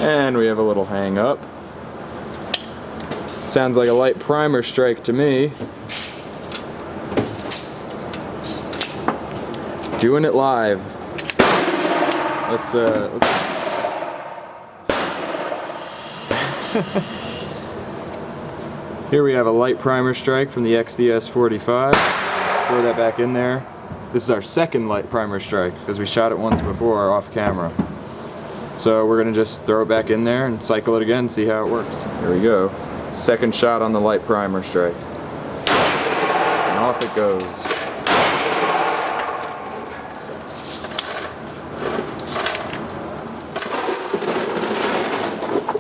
And we have a little hang up. Sounds like a light primer strike to me. Doing it live. Let's Here we have a light primer strike from the XDS 45. Throw that back in there. This is our second light primer strike because we shot it once before off camera. So we're gonna just throw it back in there and cycle it again and see how it works. Here we go. Second shot on the light primer strike. And off it goes.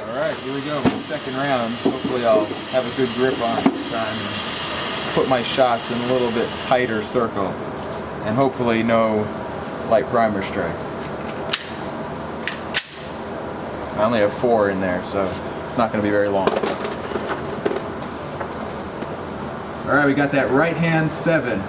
Alright, here we go. Second round. Hopefully I'll have a good grip on it this time and put my shots in a little bit tighter circle. And hopefully no light primer strikes. I only have 4 in there, so it's not going to be very long. Alright, we got that right hand 7.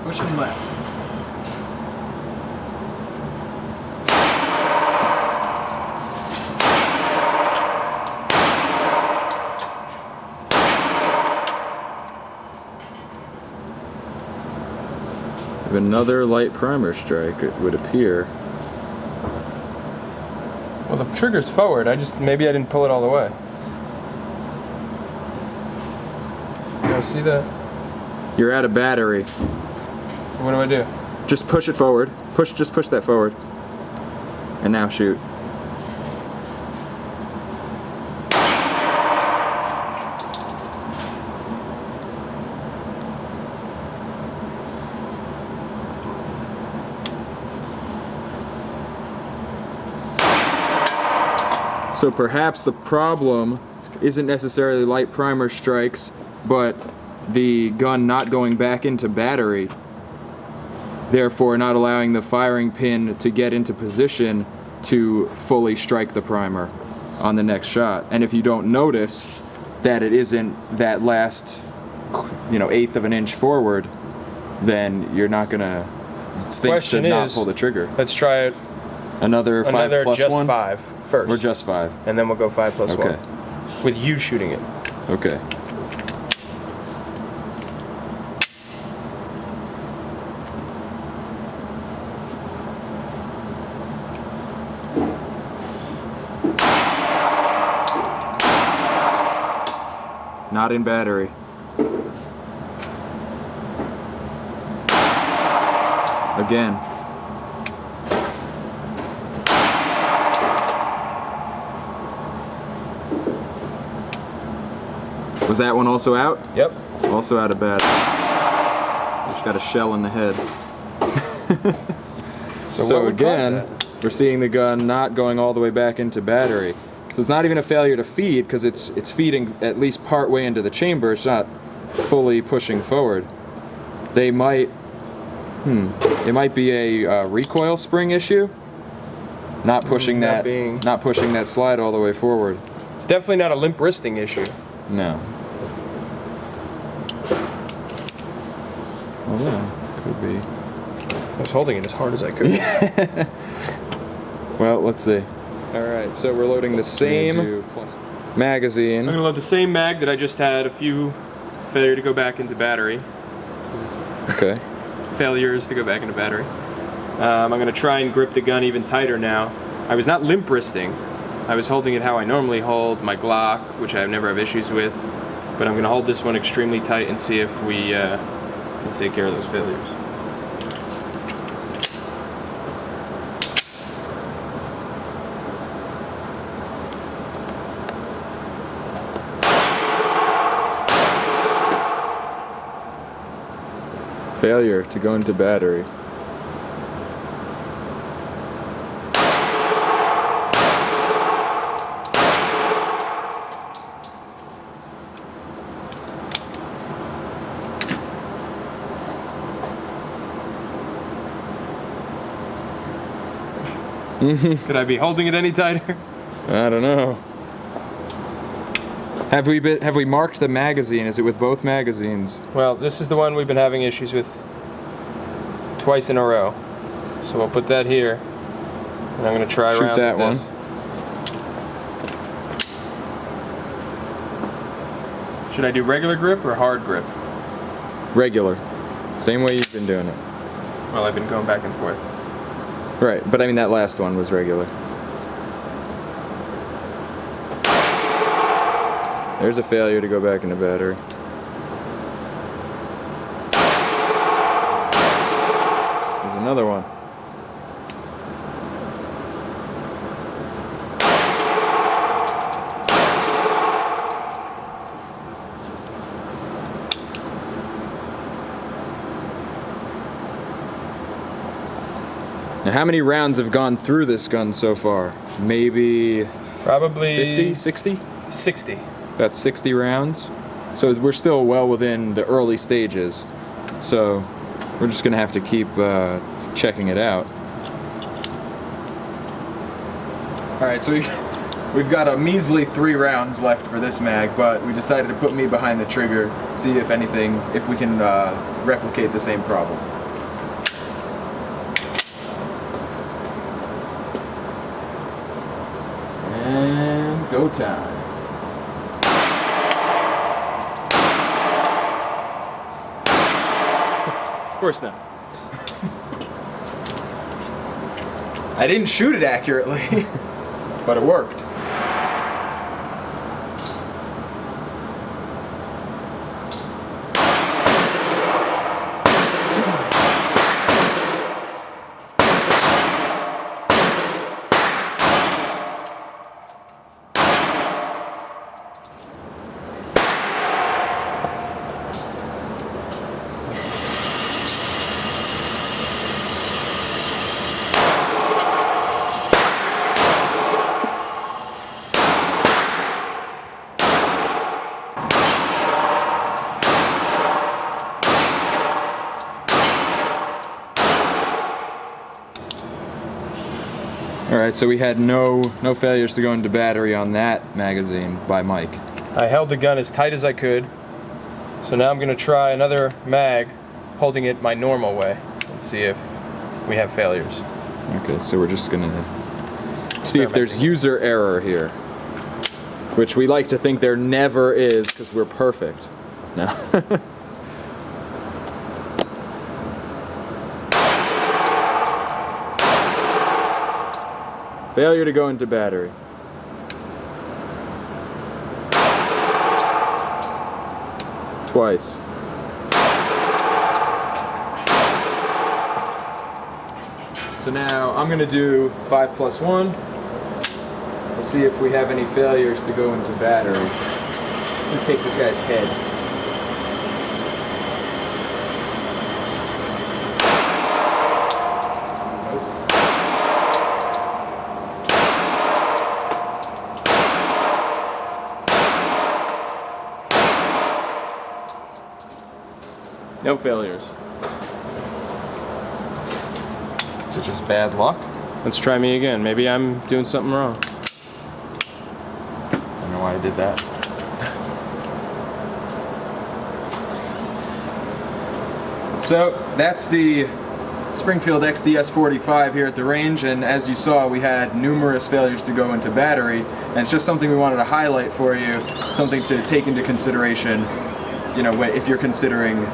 Pushing left. Another light primer strike, it would appear. Well, the trigger's forward. Maybe I didn't pull it all the way. You guys see that? You're out of battery. What do I do? Just push it forward. Just push that forward. And now shoot. So perhaps the problem isn't necessarily light primer strikes, but the gun not going back into battery, therefore not allowing the firing pin to get into position to fully strike the primer on the next shot. And if you don't notice that it isn't that last, 1/8 of an inch forward, then you're not gonna think to not pull the trigger. Let's try it. Another 5 plus just 1? 5 first. Or just 5? And then we'll go 5 plus 1. Okay. With you shooting it. Okay. Not in battery. Again. Was that one also out? Yep. Also out of battery. Just got a shell in the head. So again, we're seeing the gun not going all the way back into battery. So it's not even a failure to feed, because it's feeding at least part way into the chamber. It's not fully pushing forward. It might be a recoil spring issue. Not pushing not pushing that slide all the way forward. It's definitely not a limp wristing issue. No. Oh yeah, could be. I was holding it as hard as I could. Well, let's see. Alright, so we're loading the same magazine. I'm going to load the same mag that I just had a few failure to go back into battery. Okay. Failures to go back into battery. I'm going to try and grip the gun even tighter now. I was not limp wristing. I was holding it how I normally hold my Glock, which I never have issues with. But I'm going to hold this one extremely tight and see if we will take care of those failures. Failure to go into battery. Could I be holding it any tighter? I don't know. Have we marked the magazine? Is it with both magazines? Well, this is the one we've been having issues with twice in a row. So we'll put that here, and I'm going to try Shoot rounds that with one. this. Should I do regular grip or hard grip? Regular. Same way you've been doing it. Well, I've been going back and forth. Right, but I mean that last one was regular. There's a failure to go back into battery. There's another one. Now, how many rounds have gone through this gun so far? Maybe Probably 50, 60? 60. About 60 rounds. So we're still well within the early stages. So we're just gonna have to keep checking it out. All right, so we've got a measly 3 rounds left for this mag, but we decided to put me behind the trigger, see if we can replicate the same problem. And go time. Of course not. I didn't shoot it accurately, but it worked. Alright, so we had no failures to go into battery on that magazine by Mike. I held the gun as tight as I could. So now I'm going to try another mag, holding it my normal way, and see if we have failures. Okay, so we're just gonna see if there's user error here. Which we like to think there never is, because we're perfect. No. Failure to go into battery. Twice. So now I'm gonna do 5+1. We'll see if we have any failures to go into battery. Let me take this guy's head. No failures. Is it just bad luck? Let's try me again. Maybe I'm doing something wrong. I don't know why I did that. So that's the Springfield XDS 45 here at the range, and as you saw, we had numerous failures to go into battery, and it's just something we wanted to highlight for you, something to take into consideration, you know, if you're considering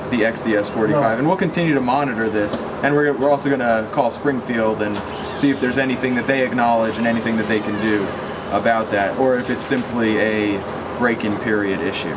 the XDS 45, and we'll continue to monitor this, and we're also going to call Springfield and see if there's anything that they acknowledge and anything that they can do about that, or if it's simply a break-in period issue.